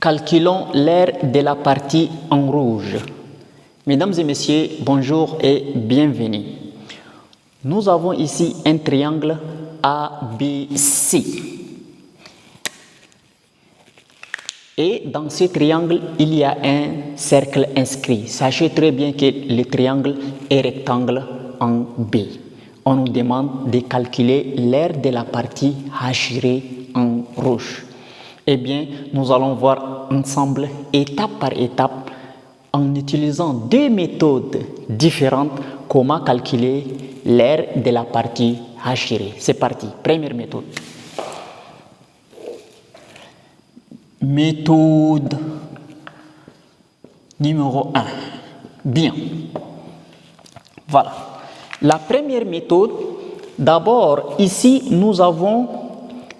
Calculons l'aire de la partie en rouge. Mesdames et messieurs, bonjour et bienvenue. Nous avons ici un triangle ABC. Et dans ce triangle, il y a un cercle inscrit. Sachez très bien que le triangle est rectangle en B. On nous demande de calculer l'aire de la partie hachurée en rouge. Eh bien, nous allons voir ensemble, étape par étape, en utilisant deux méthodes différentes, comment calculer l'aire de la partie hachurée. C'est parti, première méthode. Méthode numéro 1. Bien. Voilà. La première méthode, d'abord, ici, nous avons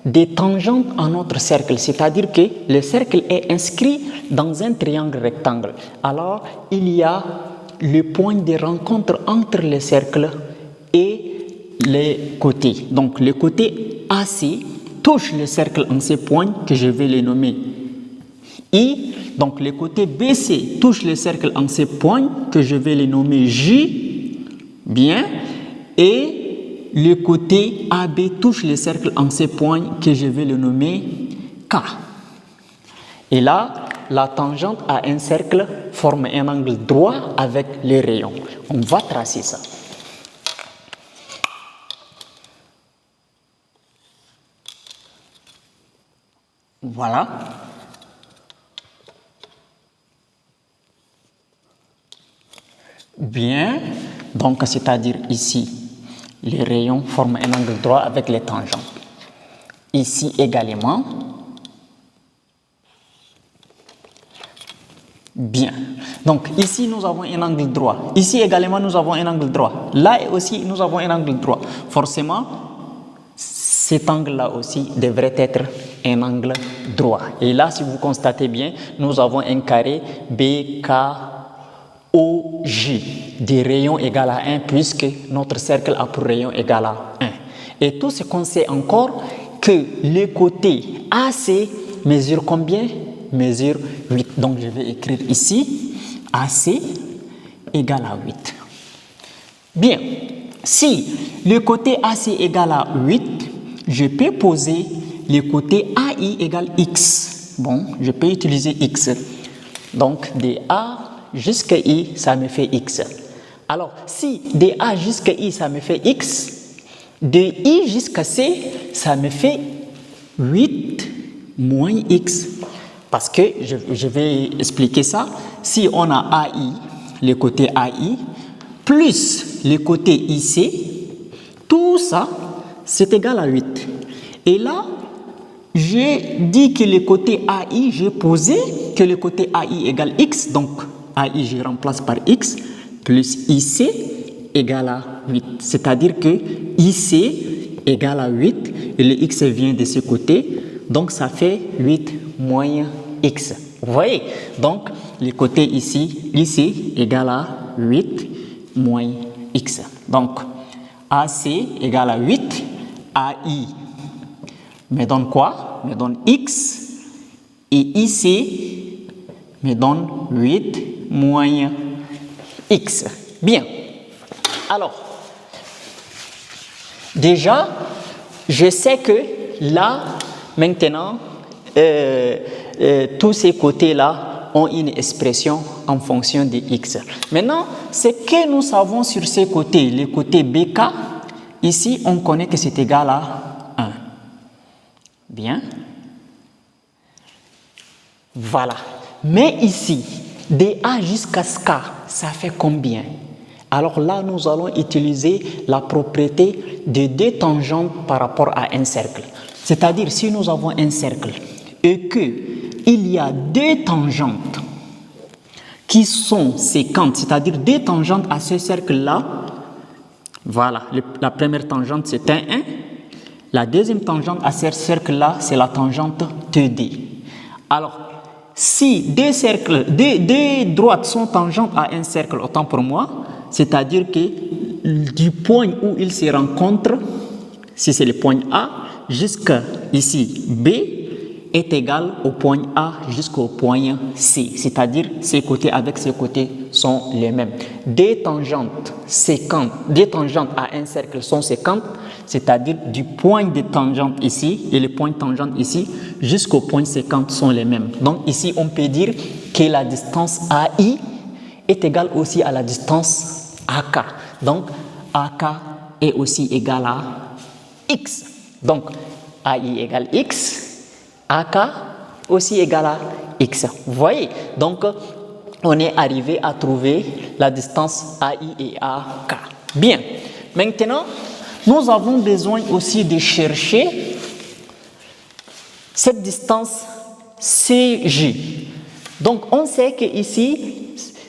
des tangentes à notre cercle, c'est-à-dire que le cercle est inscrit dans un triangle rectangle. Alors, il y a le point de rencontre entre le cercle et les côtés. Donc, le côté AC touche le cercle en ces points que je vais les nommer I. Donc, le côté BC touche le cercle en ces points que je vais les nommer J. Bien. Et le côté AB touche le cercle en ces points que je vais le nommer K. Et là, la tangente à un cercle forme un angle droit avec les rayons. On va tracer ça. Voilà. Bien. Donc, c'est-à-dire ici, les rayons forment un angle droit avec les tangentes. Ici également. Bien. Donc, ici, nous avons un angle droit. Ici également, nous avons un angle droit. Là aussi, nous avons un angle droit. Forcément, cet angle-là aussi devrait être un angle droit. Et là, si vous constatez bien, nous avons un carré BKOJ, des rayons égal à 1, puisque notre cercle a pour rayon égal à 1. Et tout ce qu'on sait encore, que le côté AC mesure combien? Mesure 8. Donc, je vais écrire ici, AC égale à 8. Bien, si le côté AC égale à 8, je peux poser le côté AI égale X. Bon, je peux utiliser X. Donc, de A jusqu'à I, ça me fait X. Alors, si de A jusqu'à I, ça me fait X, de I jusqu'à C, ça me fait 8 moins X. Parce que, je vais expliquer ça, si on a AI, le côté AI, plus le côté IC, tout ça, c'est égal à 8. Et là, j'ai dit que le côté AI, j'ai posé que le côté AI égale X, donc AI, je remplace par X, plus IC égale à 8. C'est-à-dire que IC égale à 8, et le X vient de ce côté, donc ça fait 8 moins X. Vous voyez? Donc, le côté ici, IC égale à 8 moins X. Donc, AC égale à 8, AI me donne quoi? Me donne X, et IC me donne 8 moins X. Bien. Alors, déjà, je sais que là, maintenant, tous ces côtés-là ont une expression en fonction de X. Maintenant, ce que nous savons sur ces côtés, les côtés BK, ici, on connaît que c'est égal à 1. Bien. Voilà. Mais ici, de A jusqu'à K, ça fait combien? Alors là, nous allons utiliser la propriété de deux tangentes par rapport à un cercle. C'est-à-dire, si nous avons un cercle et qu'il y a deux tangentes qui sont séquentes, c'est-à-dire deux tangentes à ce cercle-là, voilà, la première tangente c'est un 1, la deuxième tangente à ce cercle-là c'est la tangente TD. Alors, si deux droites sont tangentes à un cercle, autant pour moi, c'est-à-dire que du point où ils se rencontrent, si c'est le point A, jusqu'à ici B, est égal au point A jusqu'au point C, c'est-à-dire ces côtés avec ces côtés sont les mêmes. Des tangentes à un cercle sont séquentes, c'est-à-dire du point de tangente ici et le point tangente ici jusqu'au point séquente sont les mêmes. Donc ici, on peut dire que la distance AI est égale aussi à la distance AK. Donc AK est aussi égal à X. Donc AI égale X, AK aussi égal à X. Vous voyez, donc on est arrivé à trouver la distance AI et AK. Bien, maintenant nous avons besoin aussi de chercher cette distance CJ. Donc on sait que ici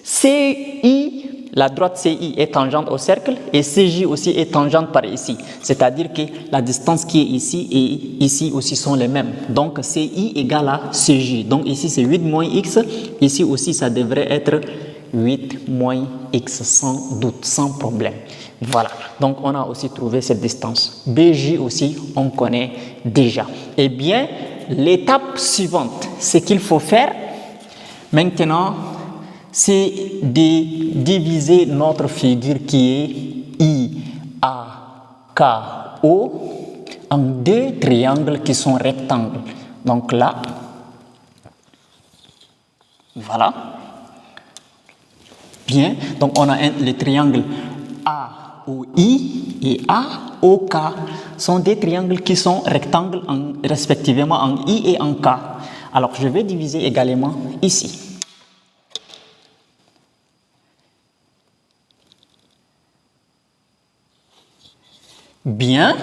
CI, la droite CI est tangente au cercle et CJ aussi est tangente par ici. C'est-à-dire que la distance qui est ici et ici aussi sont les mêmes. Donc CI égale à CJ. Donc ici c'est 8 moins X. Ici aussi ça devrait être 8 moins X sans doute, sans problème. Voilà. Donc on a aussi trouvé cette distance. BJ aussi on connaît déjà. Eh bien, l'étape suivante, ce qu'il faut faire maintenant, c'est de diviser notre figure qui est IAKO en deux triangles qui sont rectangles. Donc là, voilà. Bien, donc on a le triangle AOI et AOK sont des triangles qui sont rectangles respectivement en I et en K. Alors je vais diviser également ici. Bien,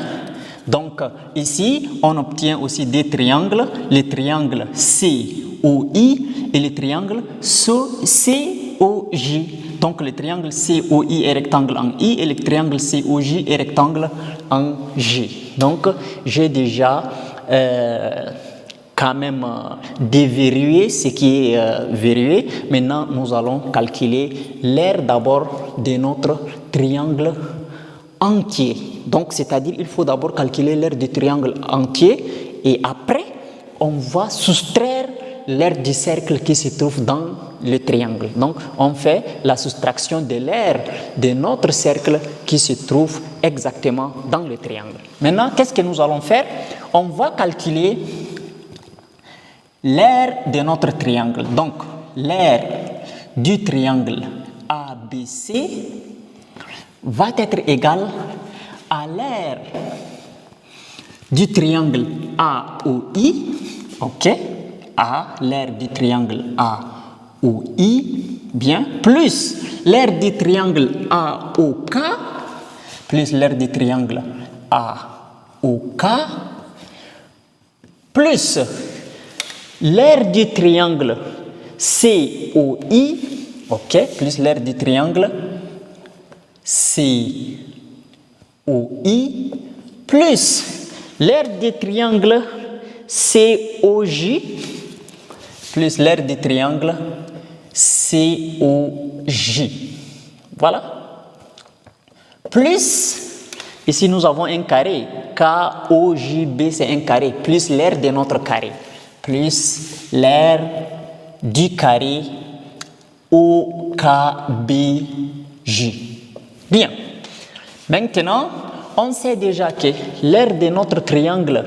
donc ici on obtient aussi des triangles, les triangles COI et le triangle COJ. Donc le triangle COI est rectangle en I et le triangle COJ est rectangle en J. Donc j'ai déjà quand même déverrouillé ce qui est verrouillé. Maintenant nous allons calculer l'aire d'abord de notre triangle entier. Donc, c'est-à-dire il faut d'abord calculer l'aire du triangle entier et après, on va soustraire l'aire du cercle qui se trouve dans le triangle. Donc, on fait la soustraction de l'aire de notre cercle qui se trouve exactement dans le triangle. Maintenant, qu'est-ce que nous allons faire? On va calculer l'aire de notre triangle. Donc, l'aire du triangle ABC va être égale à l'aire du triangle AOI, ok, à l'aire du triangle AOI, bien, plus l'aire du triangle AOK, plus l'aire du triangle AOK, plus l'aire du triangle COI, ok, plus l'aire du triangle COI plus l'aire du triangle COJ plus l'aire du triangle COJ. Voilà. Plus, ici nous avons un carré, KOJB c'est un carré, plus l'aire de notre carré, plus l'aire du carré OKBJ. Bien, maintenant, on sait déjà que l'aire de notre triangle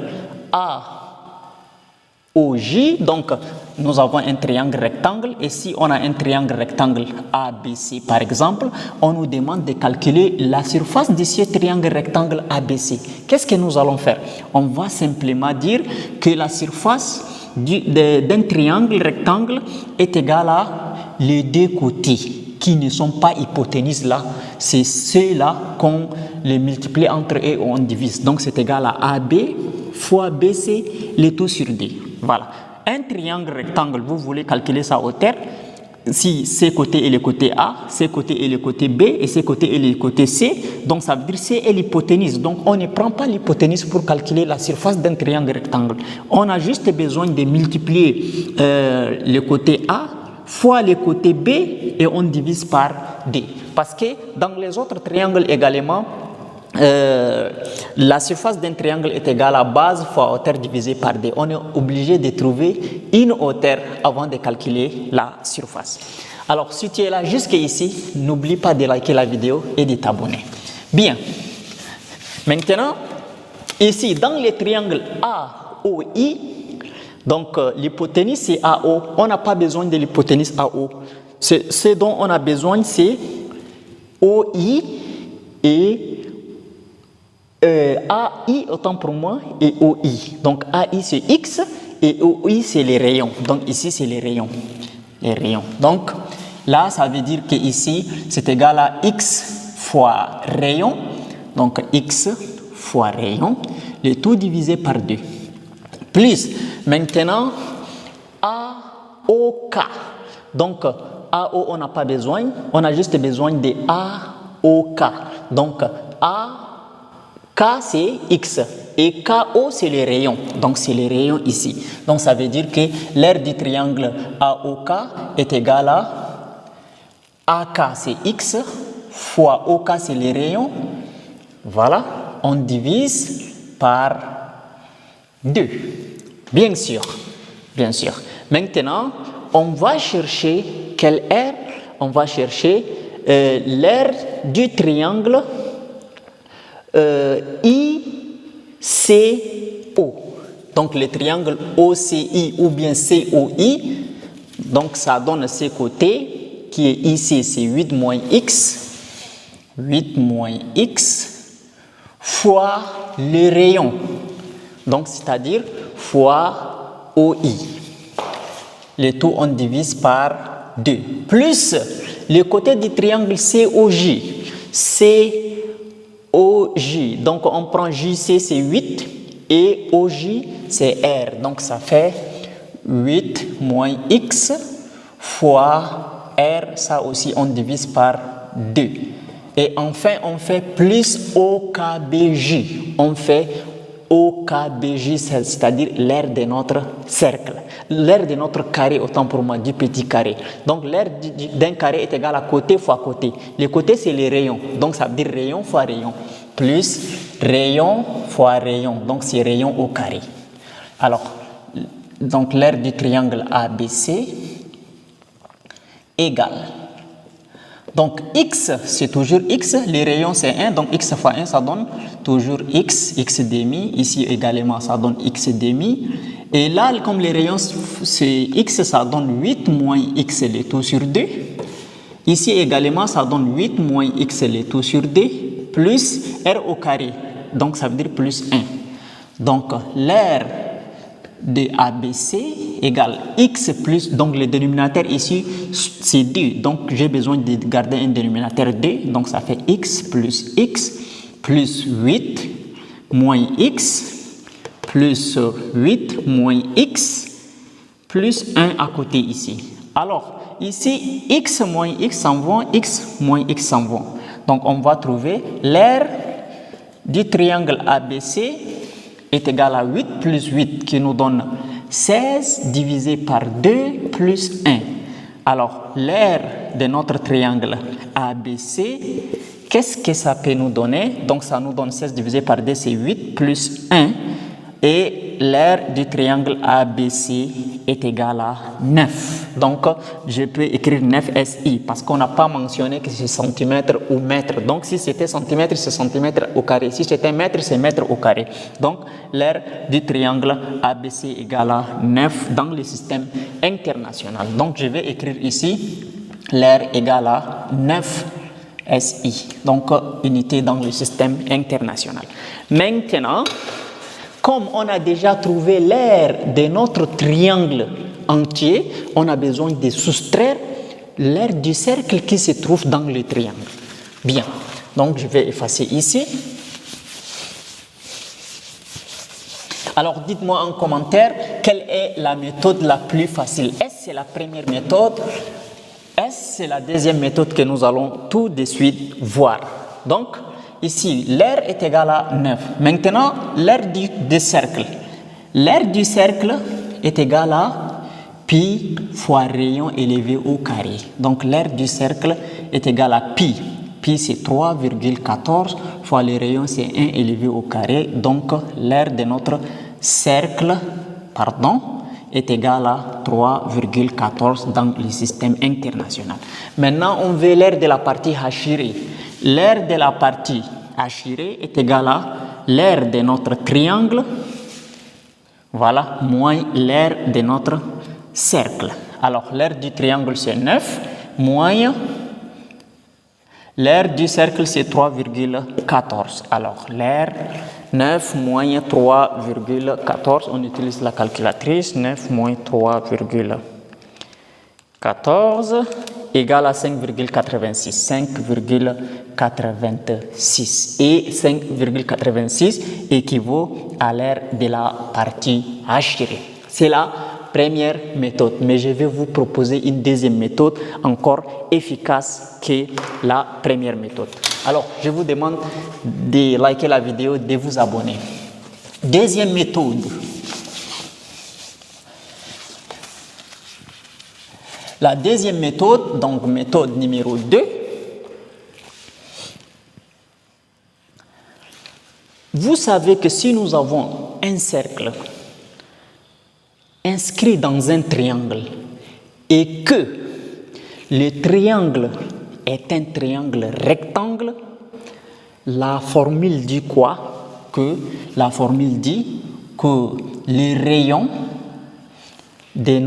AOJ, donc nous avons un triangle rectangle, et si on a un triangle rectangle ABC par exemple, on nous demande de calculer la surface de ce triangle rectangle ABC. Qu'est-ce que nous allons faire? On va simplement dire que la surface d'un triangle rectangle est égale à les deux côtés qui ne sont pas hypoténuses là, c'est ceux-là qu'on les multiplie entre eux et on divise. Donc c'est égal à AB fois BC, le tout sur D. Voilà. Un triangle rectangle, vous voulez calculer sa hauteur, si ces côtés et le côté A, ces côtés et le côté B, et ces côtés et le côté C, donc ça veut dire C est l'hypoténuse. Donc on ne prend pas l'hypoténuse pour calculer la surface d'un triangle rectangle. On a juste besoin de multiplier le côté A fois le côté B et on divise par D. Parce que dans les autres triangles également, la surface d'un triangle est égale à base fois hauteur divisé par d. On est obligé de trouver une hauteur avant de calculer la surface. Alors, si tu es là jusqu'ici, n'oublie pas de liker la vidéo et de t'abonner. Bien. Maintenant, ici, dans les triangles AOI, donc l'hypoténuse c'est AO. On n'a pas besoin de l'hypoténuse AO. Ce dont on a besoin, c'est OI et AI, autant pour moi, et OI. Donc AI c'est X et OI c'est les rayons. Donc ici c'est les rayons. Les rayons. Donc là, ça veut dire que ici c'est égal à X fois rayon. Donc X fois rayon. Le tout divisé par 2. Plus maintenant AOK. Donc AO on n'a pas besoin. On a juste besoin de AOK. Donc K c'est X et KO c'est les rayons, donc c'est les rayons ici. Donc ça veut dire que l'aire du triangle AOK est égale à AK c'est X fois OK c'est les rayons. Voilà, on divise par 2. Bien sûr, bien sûr. Maintenant, on va chercher quelle aire? On va chercher l'aire du triangle ICO. Donc le triangle OCI ou bien COI, donc ça donne ce côté qui est ici, c'est 8 moins X, 8 moins X fois le rayon, donc c'est-à-dire fois OI. Le tout on divise par 2, plus le côté du triangle COJ, OJ, donc on prend JC c'est 8 et OJ c'est R, donc ça fait 8 moins X fois R, ça aussi on divise par 2. Et enfin on fait plus OKBJ, on fait OKBJ, c'est-à-dire l'aire de notre cercle, l'aire de notre carré, autant pour moi, du petit carré. Donc l'aire d'un carré est égal à côté fois côté. Les côtés c'est les rayons, donc ça veut dire rayon fois rayon, plus rayon fois rayon, donc c'est rayon au carré. Alors, donc l'aire du triangle ABC égale. Donc x c'est toujours x, les rayons c'est 1, donc x fois 1 ça donne toujours x, x demi, ici également ça donne x demi. Et là comme les rayons c'est x, ça donne 8 moins x le tout sur 2. Ici également ça donne 8 moins x le tout sur 2 plus r au carré, donc ça veut dire plus 1. Donc l'aire de ABC égale x plus, donc le dénominateur ici c'est 2, donc j'ai besoin de garder un dénominateur 2, donc ça fait x plus 8 moins x plus 8 moins x plus 1 à côté ici. Alors ici x moins x s'en vont, x moins x s'en vont, donc on va trouver l'aire du triangle ABC est égal à 8 plus 8 qui nous donne 16 divisé par 2 plus 1. Alors, l'aire de notre triangle ABC, qu'est-ce que ça peut nous donner? Donc, ça nous donne 16 divisé par 2, c'est 8 plus 1. Et l'aire du triangle ABC est égal à 9. Donc, je peux écrire 9 SI parce qu'on n'a pas mentionné que c'est centimètre ou mètre. Donc, si c'était centimètre, c'est centimètre au carré. Si c'était mètre, c'est mètre au carré. Donc, l'aire du triangle ABC est égal à 9 dans le système international. Donc, je vais écrire ici l'aire égale à 9 SI. Donc, unité dans le système international. Maintenant, comme on a déjà trouvé l'aire de notre triangle entier, on a besoin de soustraire l'aire du cercle qui se trouve dans le triangle. Bien, donc je vais effacer ici. Alors dites-moi en commentaire quelle est la méthode la plus facile. Est-ce que c'est la première méthode? Est-ce que c'est la deuxième méthode que nous allons tout de suite voir? Donc, ici, l'aire est égale à 9. Maintenant, l'aire du cercle. L'aire du cercle est égale à pi fois rayon élevé au carré. Donc, l'aire du cercle est égale à pi. pi c'est 3,14 fois le rayon c'est 1 élevé au carré. Donc l'aire de notre cercle, est égal à 3,14 dans le système international. Maintenant, on veut l'aire de la partie hachirée. L'aire de la partie hachirée est égal à l'aire de notre triangle, voilà, moins l'aire de notre cercle. Alors, l'aire du triangle, c'est 9, moins l'aire du cercle, c'est 3,14. Alors, l'aire 9 moins 3,14, on utilise la calculatrice, 9 moins 3,14 égale à 5,86. 5,86. Et 5,86 équivaut à l'aire de la partie hachirée. C'est la première méthode, mais je vais vous proposer une deuxième méthode encore efficace que la première méthode. Alors, je vous demande de liker la vidéo, de vous abonner. Deuxième méthode. La deuxième méthode, donc méthode numéro 2, vous savez que si nous avons un cercle inscrit dans un triangle et que le triangle est un triangle rectangle, la formule dit quoi? La formule dit que les rayons de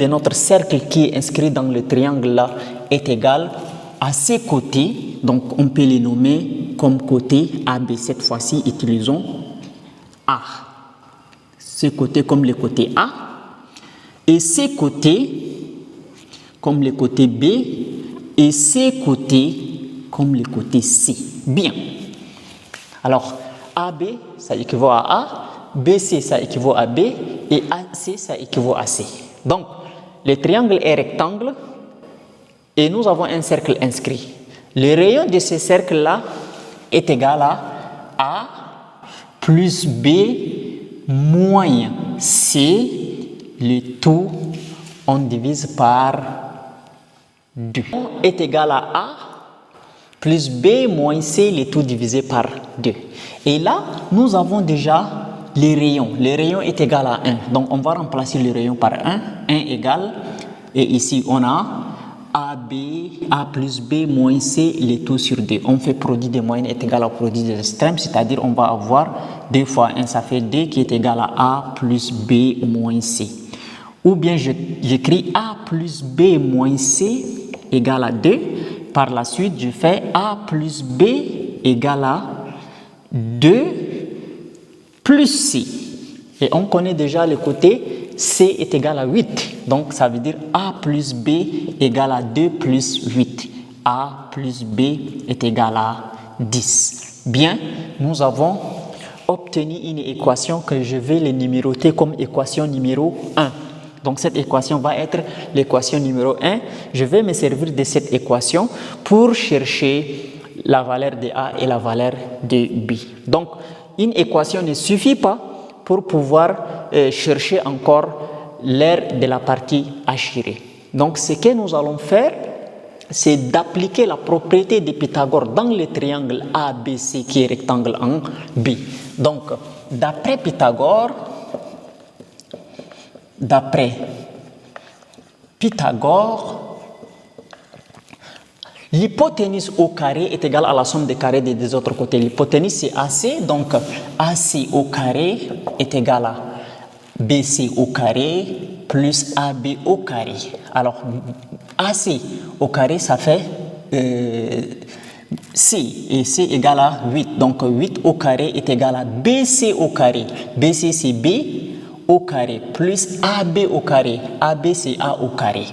notre cercle qui est inscrit dans le triangle là est égal à ses côtés, donc on peut les nommer comme côté AB. Cette fois-ci, utilisons A. Ces côtés comme le côté A et ces côtés comme le côté B et ces côtés comme le côté C. Bien. Alors, AB, ça équivaut à A, BC, ça équivaut à B et AC, ça équivaut à C. Donc, le triangle est rectangle et nous avons un cercle inscrit. Le rayon de ce cercle-là est égal à A plus B moins C, le tout, on divise par 2. Est égal à A plus B moins C, le tout divisé par 2. Et là, nous avons déjà les rayons. Le rayon est égal à 1. Donc, on va remplacer le rayon par 1. 1 égale, et ici, on a AB, A plus B moins C, le tout sur 2. On fait produit des moyennes est égal au produit des extrêmes, c'est-à-dire on va avoir 2 fois 1, ça fait 2 qui est égal à A plus B moins C. Ou bien j'écris A plus B moins C égale à 2. Par la suite, je fais A plus B égale à 2 plus C. Et on connaît déjà le côté C est égal à 8. Donc, ça veut dire A plus B égale à 2 plus 8. A plus B est égal à 10. Bien, nous avons obtenu une équation que je vais les numéroter comme équation numéro 1. Donc, cette équation va être l'équation numéro 1. Je vais me servir de cette équation pour chercher la valeur de A et la valeur de B. Donc, une équation ne suffit pas pour pouvoir chercher encore l'aire de la partie hachirée. Donc, ce que nous allons faire, c'est d'appliquer la propriété de Pythagore dans le triangle ABC qui est rectangle en B. Donc, d'après Pythagore, l'hypoténuse au carré est égale à la somme des carrés des deux autres côtés. L'hypoténuse c'est AC, donc AC au carré est égal à BC au carré plus AB au carré. Alors, AC au carré, ça fait C, et C égale à 8. Donc, 8 au carré est égal à BC au carré. BC, c'est B au carré plus AB au carré. AB, c'est A au carré.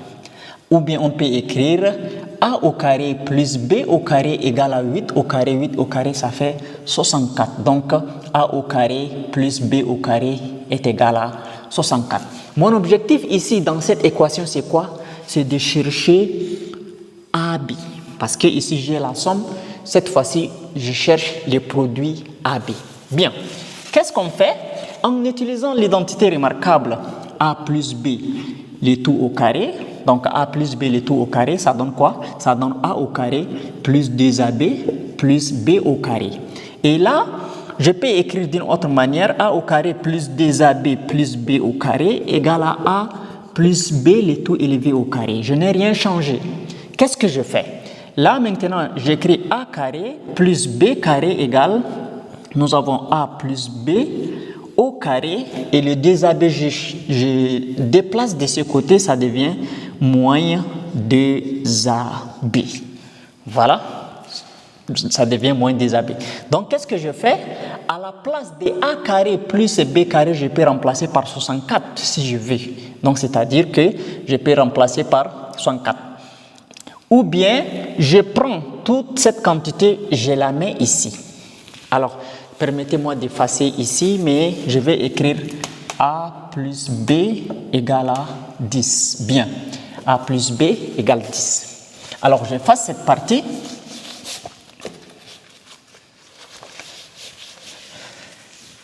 Ou bien, on peut écrire A au carré plus B au carré égale à 8 au carré. 8 au carré, ça fait 64. Donc, A au carré plus B au carré est égal à 64. Mon objectif ici, dans cette équation, c'est quoi? C'est de chercher AB. Parce que ici, j'ai la somme. Cette fois-ci, je cherche les produits AB. Bien. Qu'est-ce qu'on fait? En utilisant l'identité remarquable A plus B, le tout au carré. Donc A plus B le tout au carré, ça donne quoi? Ça donne A au carré plus 2AB plus B au carré. Et là, je peux écrire d'une autre manière, A au carré plus 2AB plus B au carré égale à A plus B le tout élevé au carré. Je n'ai rien changé. Qu'est-ce que je fais? Là maintenant, j'écris A carré plus B carré égale, nous avons A plus B au carré et le 2AB, je déplace de ce côté, ça devient moins 2AB. Voilà, ça devient moins 2AB. Donc, qu'est-ce que je fais? À la place de A carré plus B carré, je peux remplacer par 64 si je veux. Donc, c'est-à-dire que je peux remplacer par 64. Ou bien, je prends toute cette quantité, je la mets ici. Alors, permettez-moi d'effacer ici, mais je vais écrire A plus B égale à 10. Bien, A plus B égale 10. Alors, j'efface cette partie.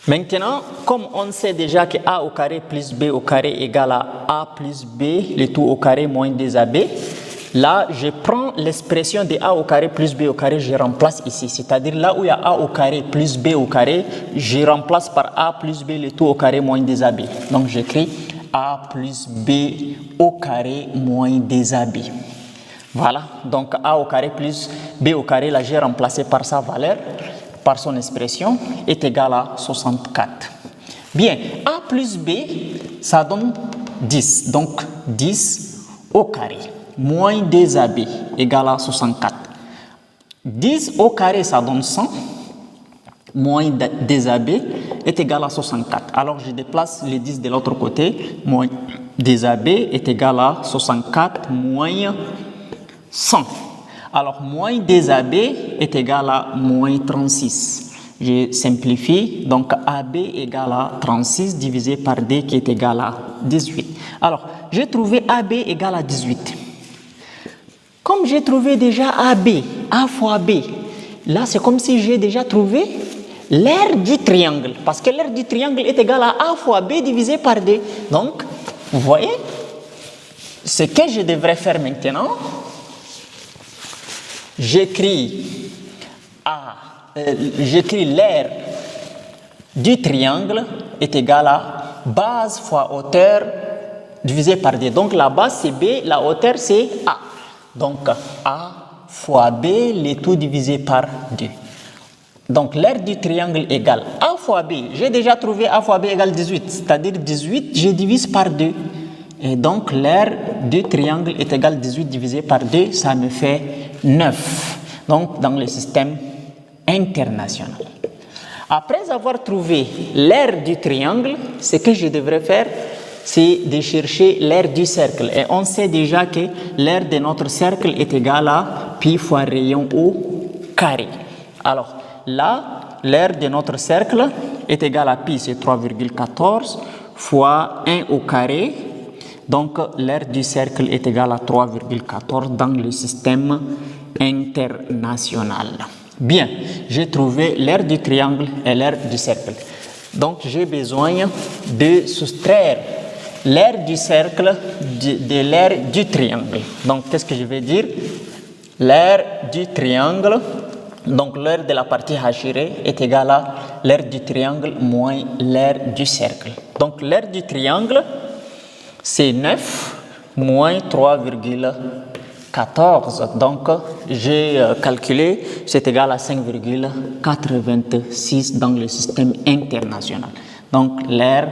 Maintenant, comme on sait déjà que A au carré plus B au carré égale à A plus B, le tout au carré moins 2AB, là, je prends l'expression de A au carré plus B au carré, je remplace ici. C'est-à-dire là où il y a A au carré plus B au carré, je remplace par A plus B le tout au carré moins 2AB. Donc, j'écris A plus B au carré moins 2AB. Voilà, donc A au carré plus B au carré, là, j'ai remplacé par sa valeur, par son expression, est égal à 64. Bien, A plus B, ça donne 10. Donc, 10 au carré. Moins 2AB égale à 64. 10 au carré, ça donne 100. Moins 2AB est égal à 64. Alors, je déplace les 10 de l'autre côté. Moins 2AB est égal à 64 moins 100. Alors, moins 2AB est égal à moins 36. Je simplifie. Donc, AB égale à 36 divisé par D qui est égal à 18. Alors, j'ai trouvé AB égale à 18. Comme j'ai trouvé déjà AB, A fois B, là c'est comme si j'ai déjà trouvé l'aire du triangle. Parce que l'aire du triangle est égale à A fois B divisé par D. Donc, vous voyez, ce que je devrais faire maintenant, j'écris l'aire du triangle est égale à base fois hauteur divisé par D. Donc, la base c'est B, la hauteur c'est A. Donc, A fois B, le tout divisé par 2. Donc, l'aire du triangle égale A fois B. J'ai déjà trouvé A fois B égale 18. C'est-à-dire 18, je divise par 2. Et donc, l'aire du triangle est égale 18 divisé par 2. Ça me fait 9. Donc, dans le système international. Après avoir trouvé l'aire du triangle, ce que je devrais faire, c'est de chercher l'aire du cercle. Et on sait déjà que l'aire de notre cercle est égale à pi fois rayon au carré. Alors là, l'aire de notre cercle est égale à pi, c'est 3,14 fois 1 au carré. Donc l'aire du cercle est égale à 3,14 dans le système international. Bien, j'ai trouvé l'aire du triangle et l'aire du cercle. Donc j'ai besoin de soustraire l'aire du cercle de l'aire du triangle. Donc, qu'est-ce que je vais dire? L'aire du triangle, donc l'aire de la partie hachirée est égale à l'aire du triangle moins l'aire du cercle. Donc, l'aire du triangle, c'est 9 moins 3,14. Donc, j'ai calculé, c'est égal à 5,86 dans le système international. Donc, l'aire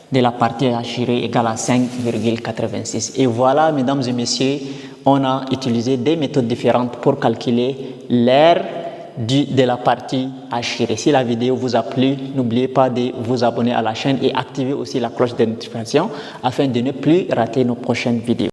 de la partie hachirée égale à 5,86. Et voilà, mesdames et messieurs, on a utilisé des méthodes différentes pour calculer l'aire de la partie hachirée. Si la vidéo vous a plu, n'oubliez pas de vous abonner à la chaîne et activer aussi la cloche de notification afin de ne plus rater nos prochaines vidéos.